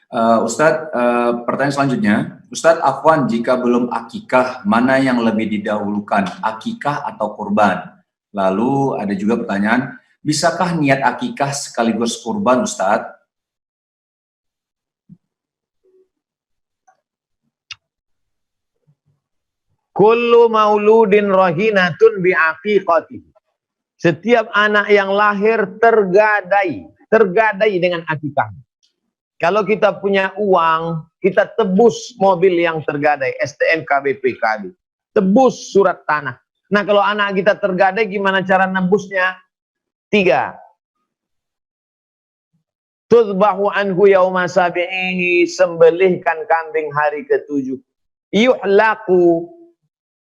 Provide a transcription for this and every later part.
Ustadz, pertanyaan selanjutnya, Ustadz, afwan, jika belum akikah, mana yang lebih didahulukan, akikah atau kurban? Lalu ada juga pertanyaan, bisakah niat akikah sekaligus kurban, Ustadz? Kullu mauludin rahinatun bi'aqiqatihi. Setiap anak yang lahir tergadai dengan akikah. Kalau kita punya uang, kita tebus mobil yang tergadai, STNK, BPKB. Tebus surat tanah. Nah, kalau anak kita tergadai, gimana cara nebusnya? 3. Tudbahu anhu yauma sabi'ihi, sembelihkan kambing hari ke-7. Yuhlaku,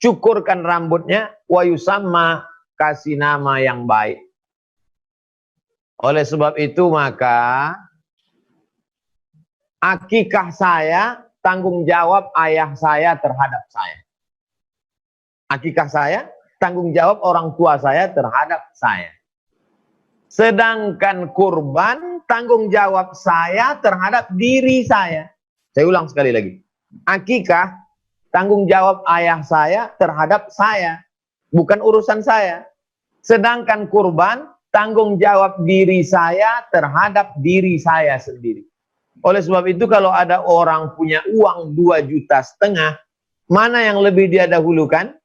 cukurkan rambutnya, wa yusamma, kasih nama yang baik. Oleh sebab itu maka akikah saya tanggung jawab ayah saya terhadap saya. Akikah saya tanggung jawab orang tua saya terhadap saya. Sedangkan kurban tanggung jawab saya terhadap diri saya. Saya ulang sekali lagi. Akikah tanggung jawab ayah saya terhadap saya. Bukan urusan saya. Sedangkan kurban tanggung jawab diri saya terhadap diri saya sendiri. Oleh sebab itu kalau ada orang punya uang 2,5 juta, mana yang lebih dia dahulukan?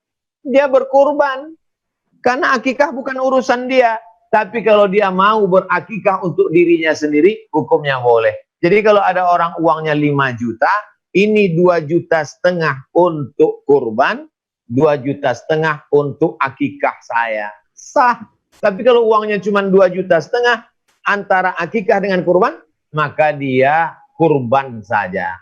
Dia berkurban. Karena akikah bukan urusan dia. Tapi kalau dia mau berakikah untuk dirinya sendiri, hukumnya boleh. Jadi kalau ada orang uangnya 5 juta, ini 2,5 juta untuk kurban, 2,5 juta untuk akikah saya. Sah. Tapi kalau uangnya cuma 2,5 juta antara akikah dengan kurban, maka dia kurban saja.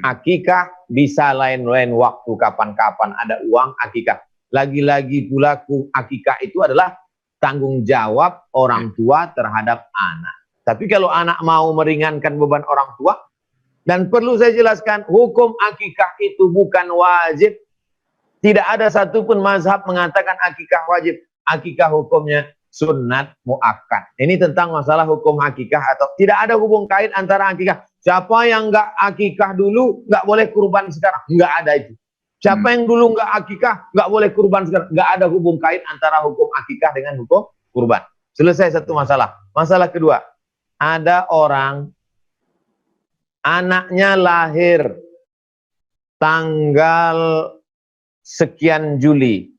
Akikah bisa lain-lain waktu, kapan-kapan ada uang akikah. Lagi-lagi pula akikah itu adalah tanggung jawab orang tua terhadap anak. Tapi kalau anak mau meringankan beban orang tua, dan perlu saya jelaskan, hukum akikah itu bukan wajib. Tidak ada satupun mazhab mengatakan akikah wajib. Akikah hukumnya sunnat muakkad. Ini tentang masalah hukum akikah atau tidak ada hubung kait antara akikah. Siapa yang nggak akikah dulu nggak boleh kurban sekarang, nggak ada itu. Siapa yang dulu nggak akikah nggak boleh kurban sekarang, nggak ada hubung kait antara hukum akikah dengan hukum kurban. Selesai satu masalah. Masalah kedua, ada orang anaknya lahir tanggal sekian Juli.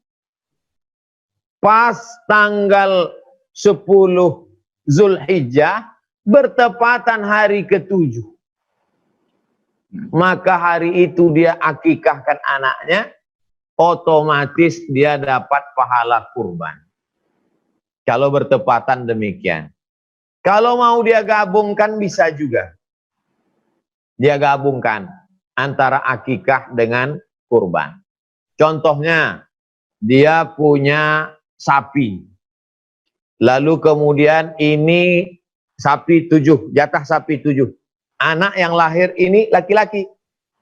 Pas tanggal 10 Zulhijjah bertepatan hari ke-7. Maka hari itu dia akikahkan anaknya, otomatis dia dapat pahala kurban. Kalau bertepatan demikian. Kalau mau dia gabungkan bisa juga. Dia gabungkan antara akikah dengan kurban. Contohnya, dia punya sapi. Lalu kemudian ini sapi 7, jatah sapi 7. Anak yang lahir ini laki-laki.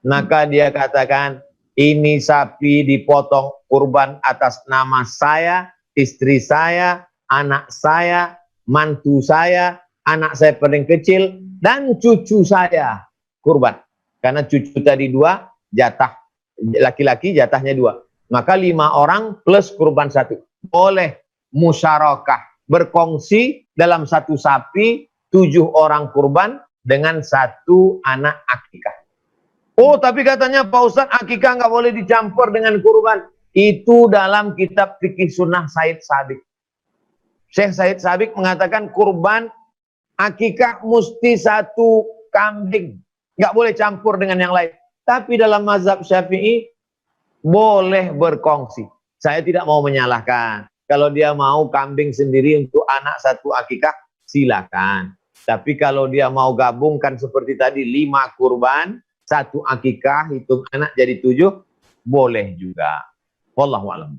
Maka dia katakan, ini sapi dipotong kurban atas nama saya, istri saya, anak saya, mantu saya, anak saya paling kecil, dan cucu saya kurban. Karena cucu tadi 2, jatah laki-laki jatahnya 2. Maka 5 orang plus kurban 1. Boleh musyarakah, berkongsi dalam satu sapi, 7 orang kurban dengan 1 anak akikah. Oh, tapi katanya Pak Ustadz, akikah nggak boleh dicampur dengan kurban. Itu dalam kitab fikih sunnah Said Sabiq. Syekh Said Sabiq mengatakan kurban akikah mesti 1 kambing. Nggak boleh campur dengan yang lain. Tapi dalam mazhab Syafi'i, boleh berkongsi. Saya tidak mau menyalahkan. Kalau dia mau kambing sendiri untuk anak 1 akikah, silakan. Tapi kalau dia mau gabungkan seperti tadi 5 kurban, 1 akikah, hitung anak jadi 7, boleh juga. Wallahu a'lam.